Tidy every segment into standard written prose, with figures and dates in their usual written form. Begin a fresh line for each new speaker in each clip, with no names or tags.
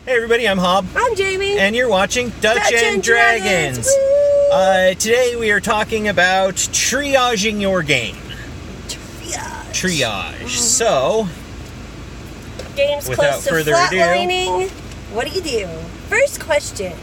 Hey everybody, I'm Hob.
I'm Jamie.
And you're watching Dutch and Dragons. Today we are talking about triaging your game. Triage.
Mm-hmm.
So,
game's
without
close to
further
flatlining. What do you do? First question.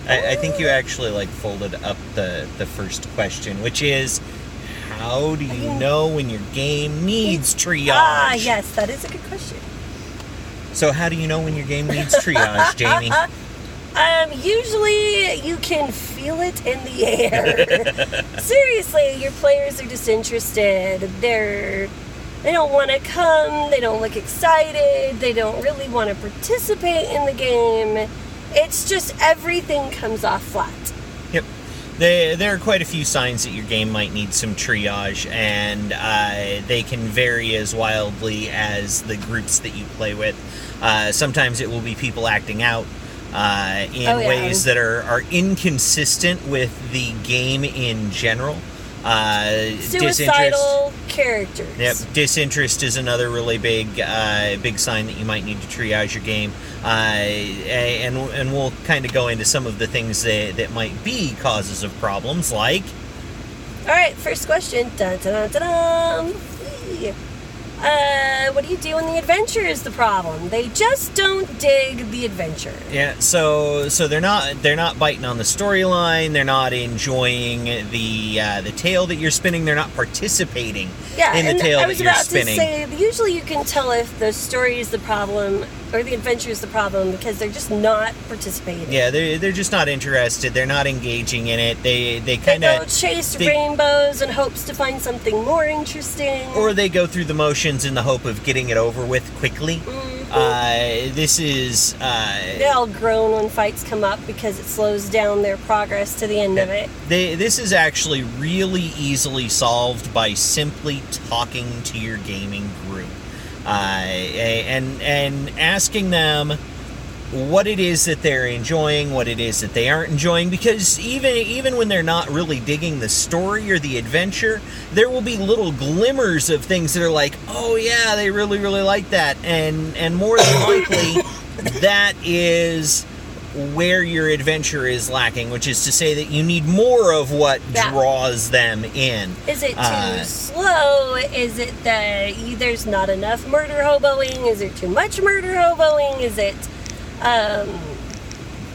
I think you actually folded up the first question, which is, how do you know when your game needs triage?
Ah, yes, that is a good question.
So how do you know when your game needs triage, Jamie?
Usually you can feel it in the air. Seriously, your players are disinterested. They don't want to come. They don't look excited. They don't really want to participate in the game. It's just everything comes off flat.
Yep. There are quite a few signs that your game might need some triage, and they can vary as wildly as the groups that you play with. Sometimes it will be people acting out in ways that are inconsistent with the game in general.
Suicidal characters.
Yep, disinterest is another really big sign that you might need to triage your game, and we'll kind of go into some of the things that might be causes of problems, like.
All right, first question. Dun, dun, dun, dun, dun. What do you do when the adventure is the problem? They just don't dig the adventure.
Yeah, so they're not biting on the storyline. They're not enjoying the tale that you're spinning. They're not participating in the tale that you're spinning.
I was about to say, usually you can tell if the story is the problem or the adventure is the problem because they're just not participating.
Yeah, they're just not interested. They're not engaging in it. They
go chase rainbows in hopes to find something more interesting,
or they go through the motions in the hope of getting it over with quickly.
Mm-hmm.
This is
they all groan when fights come up because it slows down their progress to the end of it.
This is actually really easily solved by simply talking to your gaming group. And asking them what it is that they're enjoying, what it is that they aren't enjoying, because even when they're not really digging the story or the adventure, there will be little glimmers of things that are like, oh yeah, they really, really like that, and more than likely, that is where your adventure is lacking, which is to say that you need more of what draws them in.
Is it too slow? Is it that there's not enough murder hoboing? Is there too much murder hoboing? Is it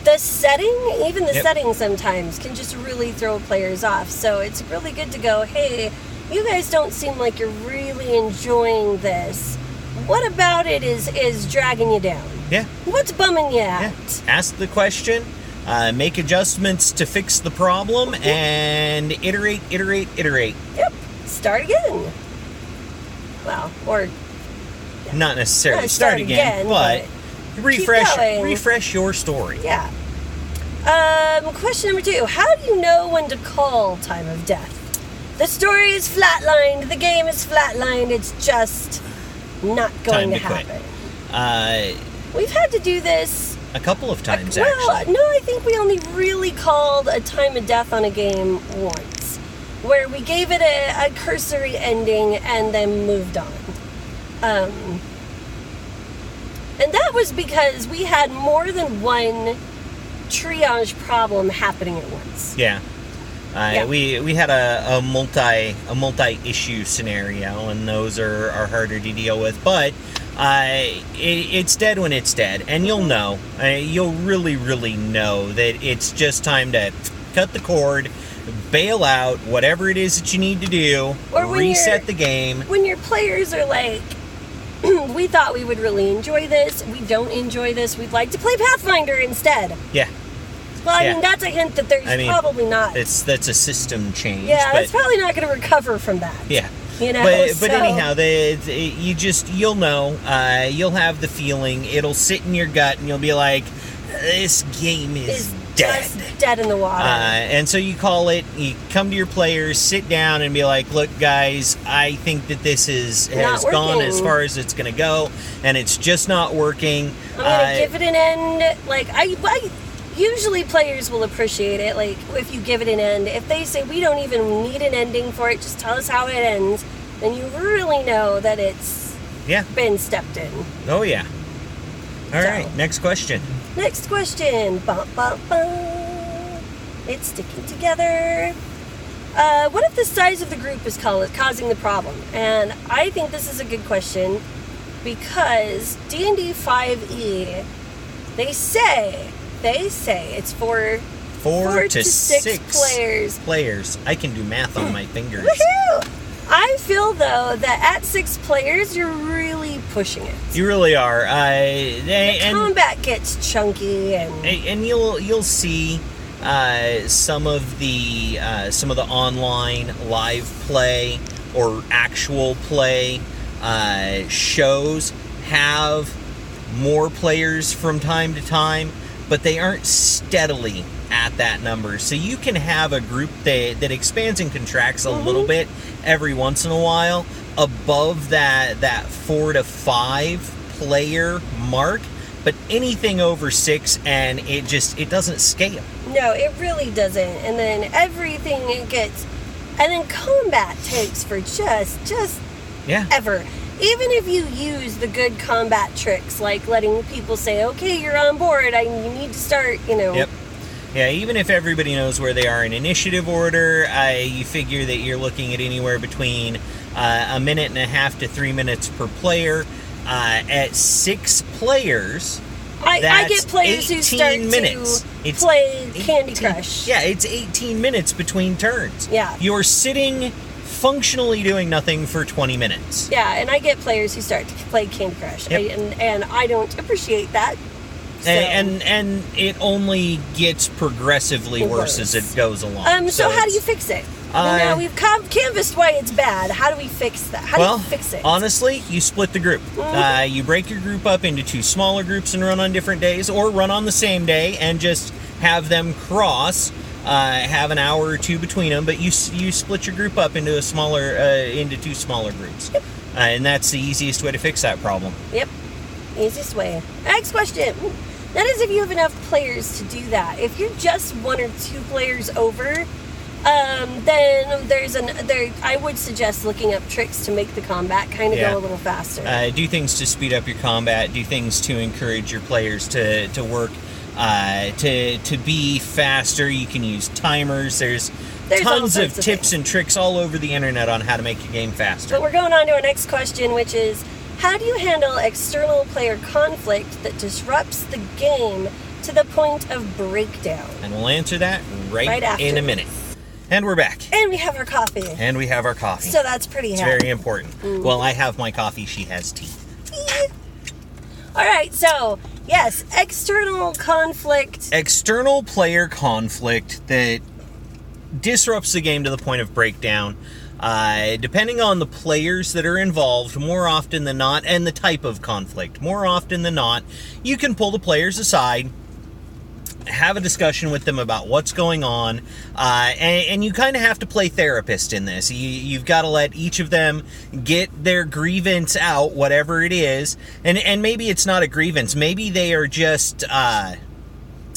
the setting? Even the setting sometimes can just really throw players off. So it's really good to go, hey, you guys don't seem like you're really enjoying this. What about it is dragging you down?
Yeah.
What's bumming you out?
Yeah. Ask the question, make adjustments to fix the problem, and iterate.
Yep. Start again. Well, or... Yeah.
Not necessarily start again, but refresh your story.
Yeah. Question number 2. How do you know when to call time of death? The story is flatlined. The game is flatlined. It's just not going to happen. We've had to do this
a couple of times,
actually. No, I think we only really called a time of death on a game once, where we gave it a cursory ending and then moved on. And that was because we had more than one triage problem happening at once.
Yeah. We had a multi-issue scenario, and those are harder to deal with, but it's dead when it's dead, and you'll know. You'll really, really know that it's just time to cut the cord, bail out, whatever it is that you need to do, or reset the game.
When your players are like, we thought we would really enjoy this, we don't enjoy this, we'd like to play Pathfinder instead.
Yeah.
Well, I mean, that's a hint that there's probably not.
That's a system change.
Yeah, it's probably not going to recover from that.
Yeah.
You know,
but anyhow, you'll know, you'll have the feeling, it'll sit in your gut, and you'll be like, this game is dead.
Just dead in the water.
And so you call it, you come to your players, sit down, and be like, look, guys, I think that this has gone as far as it's going to go, and it's just not working.
I'm going to give it an end. Like, usually players will appreciate it, like, if you give it an end. If they say, we don't even need an ending for it, just tell us how it ends, then you really know that it's been stepped in.
Oh, yeah. All right, next question.
Next question. Bum, bum, bum. It's sticking together. What if the size of the group is causing the problem? And I think this is a good question because D&D 5e, they say it's for
4 to 6
players.
I can do math on my fingers.
Woohoo! I feel though that at 6 players, you're really pushing it.
You really are.
Combat gets chunky,
and you'll see some of the online live play or actual play shows have more players from time to time, but they aren't steadily at that number. So you can have a group that expands and contracts a little bit every once in a while above that 4 to 5 player mark, but anything over 6 and it doesn't scale.
No, it really doesn't. And then everything it gets, and then combat takes for just ever. Even if you use the good combat tricks, like letting people say, okay, you're on board, you need to start,
Yep. Yeah, even if everybody knows where they are in initiative order, you figure that you're looking at anywhere between a minute and a half to 3 minutes per player. At 6 players,
I get players who start to play Candy Crush.
Yeah, it's 18 minutes between turns.
Yeah.
You're sitting functionally doing nothing for 20 minutes.
Yeah, and I get players who start to play Candy Crush.
Yep.
And I don't appreciate that. So.
And it only gets progressively worse as it goes along.
So how do you fix it? Now we've canvassed why it's bad. How do we fix that? How do you fix it?
Honestly, you split the group. You break your group up into 2 smaller groups and run on different days, or run on the same day and just have them cross. Have an hour or 2 between them, but you split your group up into into 2 smaller groups, and that's the easiest way to fix that problem.
Yep, easiest way. Next question. That is if you have enough players to do that. If you're just 1 or 2 players over, then I would suggest looking up tricks to make the combat kind of go a little faster.
Do things to speed up your combat. Do things to encourage your players to work. To be faster. You can use timers. There's tons of tips and tricks all over the internet on how to make your game faster.
But we're going on to our next question, which is, how do you handle external player conflict that disrupts the game to the point of breakdown?
And we'll answer that right
after
in a minute. And we're back.
And we have our coffee. So that's pretty
It's
happy.
very important. Well, I have my coffee. She has tea.
All right, so yes, external conflict.
External player conflict that disrupts the game to the point of breakdown. Depending on the players that are involved, more often than not, and the type of conflict, more often than not, you can pull the players aside, have a discussion with them about what's going on, and you kind of have to play therapist in this. You've got to let each of them get their grievance out, whatever it is, and maybe it's not a grievance. Maybe they are just a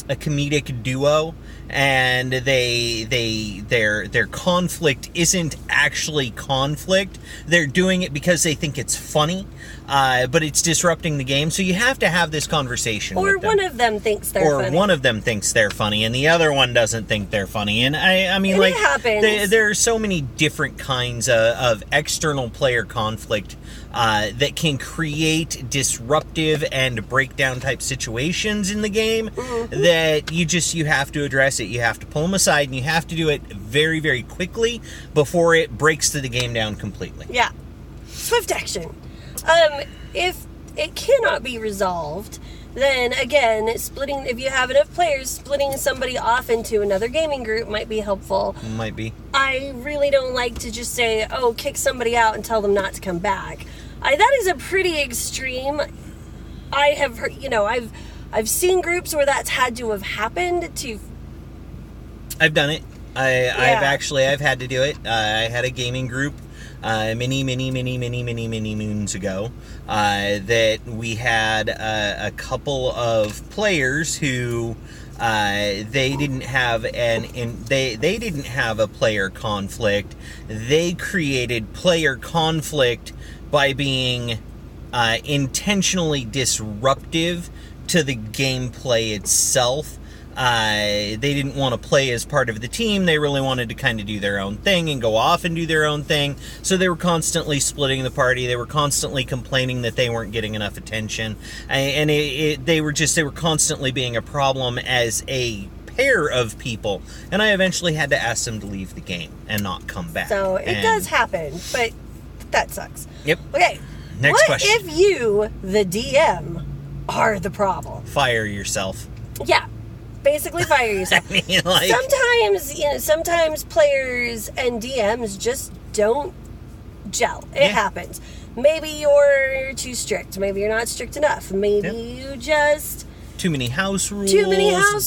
comedic duo, and their conflict isn't actually conflict. They're doing it because they think it's funny, but it's disrupting the game. So you have to have this conversation with them.
Or one of them thinks they're funny.
Or one of them thinks they're funny, and the other one doesn't think they're funny. And I mean, like,
it happens.
There are so many different kinds of external player conflict that can create disruptive and breakdown type situations in the game that you have to address it. You have to pull them aside, and you have to do it very, very quickly before it breaks the game down completely.
Yeah. Swift action. If it cannot be resolved, then again, if you have enough players, splitting somebody off into another gaming group might be helpful.
Might be. I
really don't like to just say, kick somebody out and tell them not to come back. That is a pretty extreme. I have heard, I've seen groups where that's had to have happened to.
I've done it. I've had to do it. I had a gaming group many moons ago that we had a couple of players who they didn't have they didn't have a player conflict. They created player conflict by being intentionally disruptive to the gameplay itself. They didn't want to play as part of the team. They really wanted to kind of do their own thing and go off and do their own thing. So they were constantly splitting the party. They were constantly complaining that they weren't getting enough attention. And they were constantly being a problem as a pair of people. And I eventually had to ask them to leave the game and not come back.
So it does happen, but that sucks.
Yep.
Okay.
Next question.
What if you, the DM, are the problem?
Fire yourself.
Yeah. Basically fire yourself.
I mean, like...
Sometimes players and DMs just don't gel. It happens. Maybe you're too strict. Maybe you're not strict enough. Maybe you just...
Too many house rules.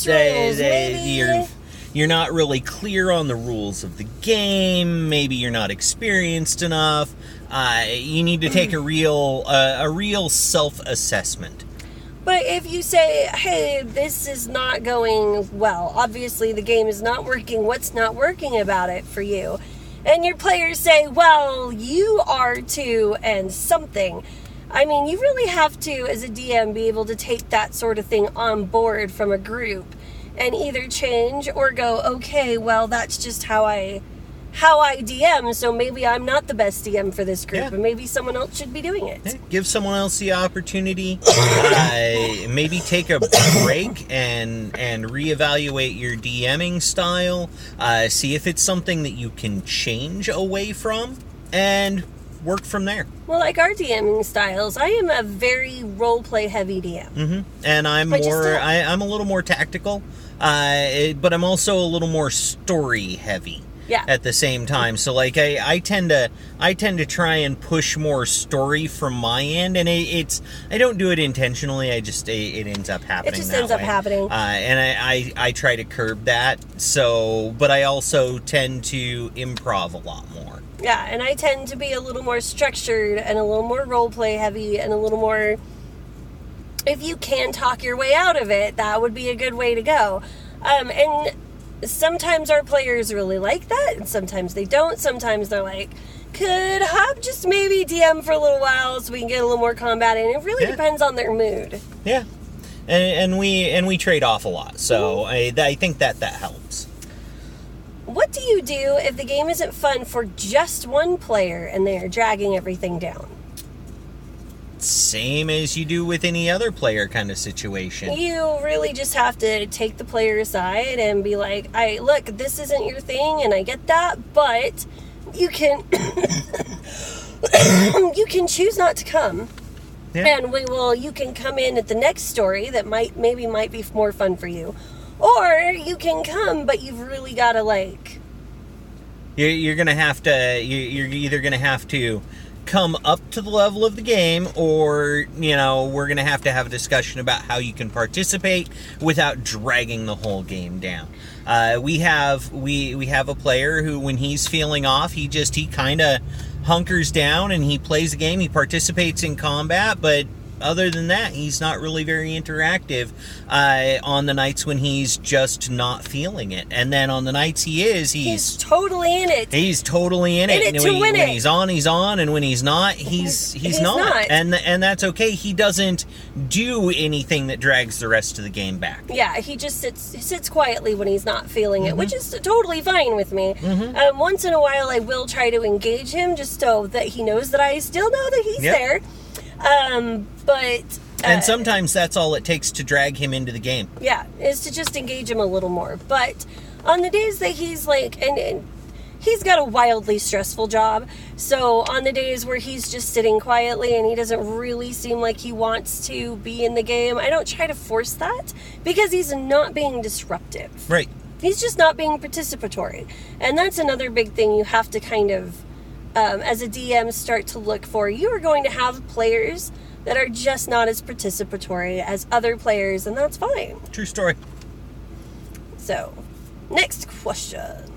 Maybe...
You're not really clear on the rules of the game. Maybe you're not experienced enough. You need to take a real self-assessment.
But if you say, hey, this is not going well, obviously the game is not working, what's not working about it for you? And your players say, well, you are too, and something. I mean, you really have to, as a DM, be able to take that sort of thing on board from a group and either change or go, okay, well, that's just how I DM, so maybe I'm not the best DM for this group, and maybe someone else should be doing it.
Yeah, give someone else the opportunity. Maybe take a break and reevaluate your DMing style. See if it's something that you can change away from, and work from there.
Well, like our DMing styles, I am a very roleplay heavy DM.
Mm-hmm. And I'm a little more tactical, but I'm also a little more story heavy.
Yeah.
At the same time, so like I tend to try and push more story from my end, and I don't do it intentionally. It ends up happening.
It just ends up happening.
And I try to curb that. So, but I also tend to improv a lot more.
Yeah, and I tend to be a little more structured and a little more role play heavy and a little more. If you can talk your way out of it, that would be a good way to go. And sometimes our players really like that, and sometimes they don't. Sometimes they're like, could Hob just maybe DM for a little while so we can get a little more combat in? It really depends on their mood.
Yeah. And we trade off a lot, so I think that helps.
What do you do if the game isn't fun for just one player and they're dragging everything down?
Same as you do with any other player kind of situation.
You really just have to take the player aside and be like, look, this isn't your thing, and I get that, but you can you can choose not to come. Yeah. And you can come in at the next story that might be more fun for you. Or you can come, but you've really got to you're going to have to you're either going to have to come up to the level of the game, or we're going to have a discussion about how you can participate without dragging the whole game down. We have a player who, when he's feeling off, he kind of hunkers down and he plays the game. He participates in combat, but other than that, he's not really very interactive on the nights when he's just not feeling it. And then on the nights he's totally in it.
He's totally in it. When he's on, he's on, and when he's not, he's not. And that's okay. He doesn't do anything that drags the rest of the game back.
Yeah, he just sits quietly when he's not feeling it, which is totally fine with me. Mm-hmm. Once in a while, I will try to engage him just so that he knows that I still know that he's there.
And sometimes that's all it takes to drag him into the game. Yeah,
is to just engage him a little more. But on the days that he's and he's got a wildly stressful job, so on the days where he's just sitting quietly and he doesn't really seem like he wants to be in the game, I don't try to force that, because he's not being disruptive.
Right.
He's just not being participatory. And that's another big thing you have to kind of, as a DM, start to look for. You are going to have players that are just not as participatory as other players, and that's fine.
True story.
So, next question.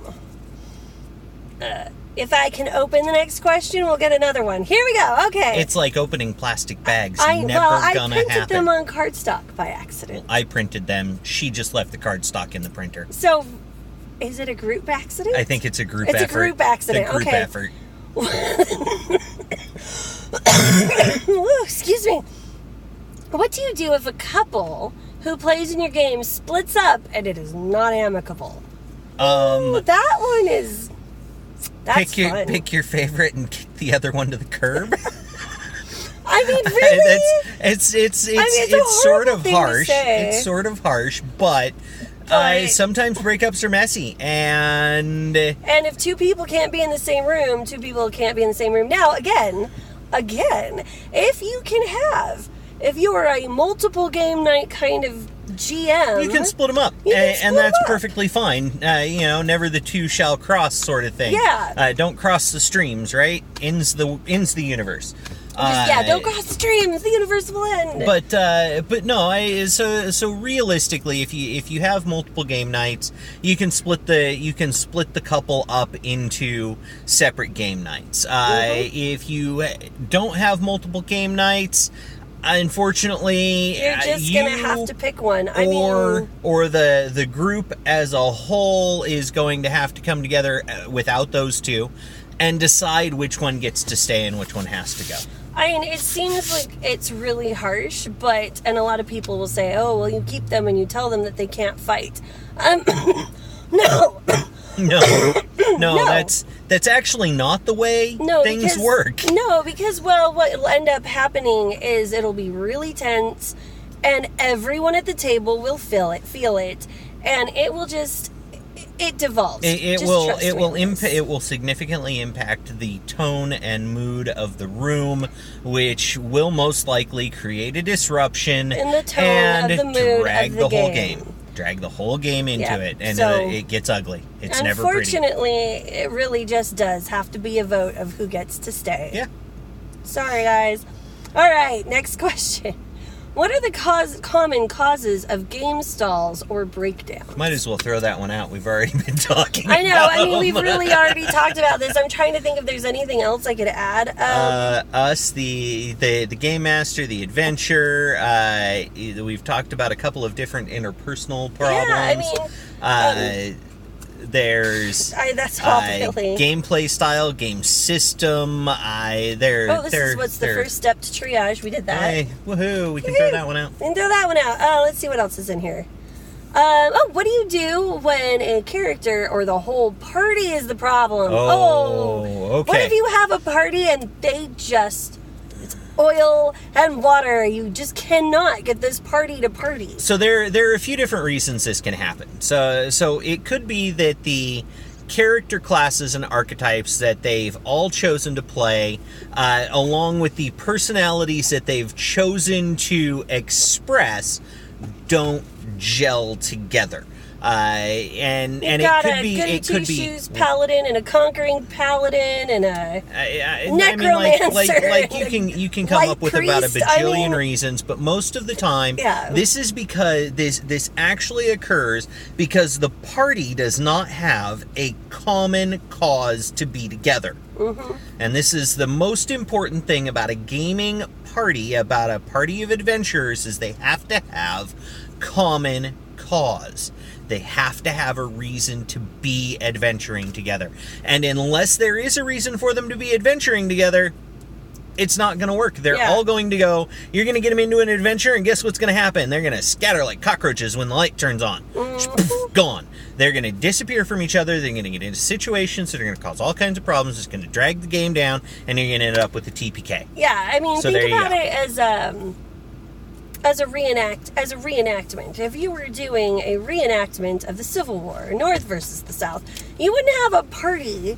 If I can open the next question, we'll get another one. Here we go. Okay.
It's like opening plastic bags.
I printed them on cardstock by accident.
Well, I printed them. She just left the cardstock in the printer.
So, is it a group accident?
I think it's a group effort.
It's a group accident.
It's a group effort.
Ooh, excuse me. What do you do if a couple who plays in your game splits up and it is not amicable? That one is... That's fun.
Pick your favorite and kick the other one to the curb.
I mean, really?
It's sort of harsh. It's sort of harsh, but sometimes breakups are messy, and
if two people can't be in the same room, two people can't be in the same room. Now, again, if you are a multiple game night kind of GM,
you can split them up, and that's perfectly fine. Never the two shall cross sort of thing.
Yeah.
Don't cross the streams, right? Ends the universe.
Don't cross the streams. The universe will end.
But no. So realistically, if you have multiple game nights, you can split the couple up into separate game nights. If you don't have multiple game nights, unfortunately,
you're just gonna have to pick one.
Or the group as a whole is going to have to come together without those two and decide which one gets to stay and which one has to go.
I mean, it seems like it's really harsh, and a lot of people will say, "Oh, well, you keep them and you tell them that they can't fight." No.
No, that's actually not the way things work.
No, because what will end up happening is it'll be really tense, and everyone at the table will feel it, and it will just. It devolves.
It will significantly impact the tone and mood of the room, which will most likely create a disruption
in the tone
and
of the mood
drag
of
the
game.
whole game. Drag the whole game into it, and it gets ugly. It's never pretty.
Unfortunately, it really just does have to be a vote of who gets to stay.
Yeah.
Sorry, guys. All right, next question. What are the common causes of game stalls or breakdowns?
Might as well throw that one out. We've already been talking
I know.
about
I mean, we've really already talked about this. I'm trying to think if there's anything else I could add.
Us, the game master, the adventure. We've talked about a couple of different interpersonal problems.
Yeah, I mean...
there's
that's really
gameplay style, game system.
This is what's the first step to triage. We did that.
Hey, woohoo! We can throw that one out.
We can throw that one out. Let's see what else is in here. What do you do when a character or the whole party is the problem?
Okay.
What if you have a party and it's oil and water? You just cannot get this party to party.
So there are a few different reasons this can happen. So it could be that the character classes and archetypes that they've all chosen to play, along with the personalities that they've chosen to express, don't gel together. It could be
shoes paladin and a conquering paladin and a necromancer.
You can come up with about a bajillion reasons, but most of the time, this is because this actually occurs because the party does not have a common cause to be together.
Mm-hmm.
And this is the most important thing about a gaming party, about a party of adventurers, is they have to have common cause. They have to have a reason to be adventuring together. And unless there is a reason for them to be adventuring together, it's not going to work. They're all going to go, you're going to get them into an adventure, and guess what's going to happen? They're going to scatter like cockroaches when the light turns on. Gone. They're going to disappear from each other. They're going to get into situations that are going to cause all kinds of problems. It's going to drag the game down, and you're going to end up with a TPK.
Yeah, I mean, think about it as a reenactment. If you were doing a reenactment of the Civil War, North versus the South, you wouldn't have a party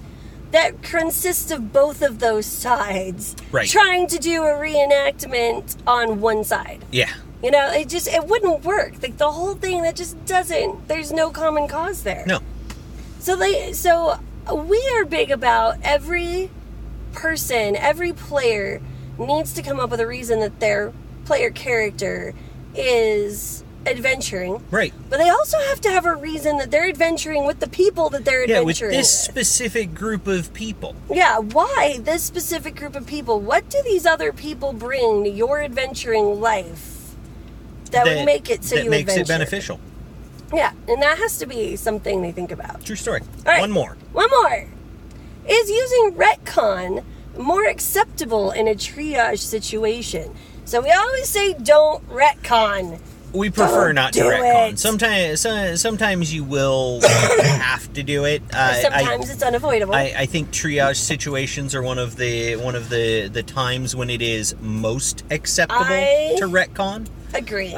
that consists of both of those sides trying to do a reenactment on one side.
Yeah.
You know, it wouldn't work. Like the whole thing, that just doesn't. There's no common cause there.
No.
So we are big about every person, every player needs to come up with a reason that their player character is adventuring.
Right.
But they also have to have a reason that they're adventuring with the people that they're adventuring
with this specific group of people.
Yeah, why this specific group of people? What do these other people bring to your adventuring life that would make it so you adventure?
That makes it beneficial.
Yeah, and that has to be something they think about.
True story.
All right.
One more.
Is using retcon more acceptable in a triage situation. So we always say don't retcon.
We prefer not to retcon.
It.
Sometimes you will have to do it.
Sometimes it's unavoidable.
I think triage situations are one of the times when it is most acceptable to retcon.
Agree.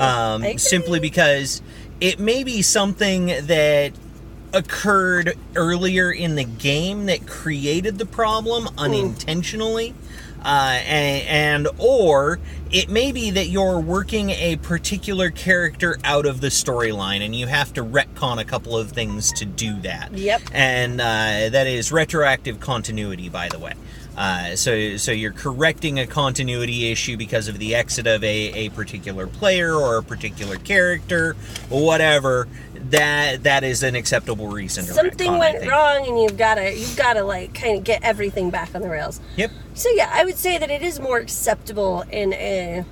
Simply because it may be something that occurred earlier in the game that created the problem unintentionally. Or it may be that you're working a particular character out of the storyline and you have to retcon a couple of things to do that.
Yep.
And that is retroactive continuity, by the way. So you're correcting a continuity issue because of the exit of a particular player or a particular character, whatever. That is an acceptable reason to
something
retcon,
went wrong, and you've got to like kind of get everything back on the rails.
Yep.
So yeah, I would say that it is more acceptable in a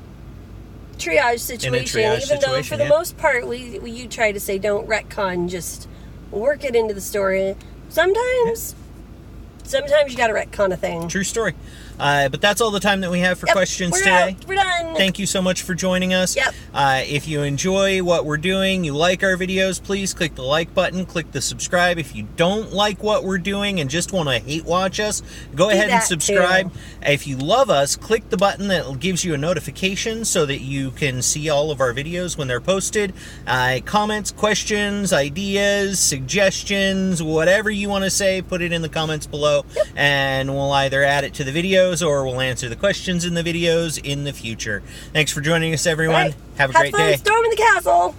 triage situation, though for the most part you try to say don't retcon, just work it into the story. Sometimes you got to retcon a thing.
True story. But that's all the time that we have for questions today.
We're done.
Thank you so much for joining us.
Yep.
If you enjoy what we're doing, you like our videos, please click the like button, click the subscribe. If you don't like what we're doing and just want to hate watch us, go ahead and subscribe.
Too.
If you love us, click the button that gives you a notification so that you can see all of our videos when they're posted. Comments, questions, ideas, suggestions, whatever you want to say, put it in the comments below, and we'll either add it to the videos or we'll answer the questions in the videos in the future. Thanks for joining us, everyone.
Right.
Have a great day.
Have fun storming the castle.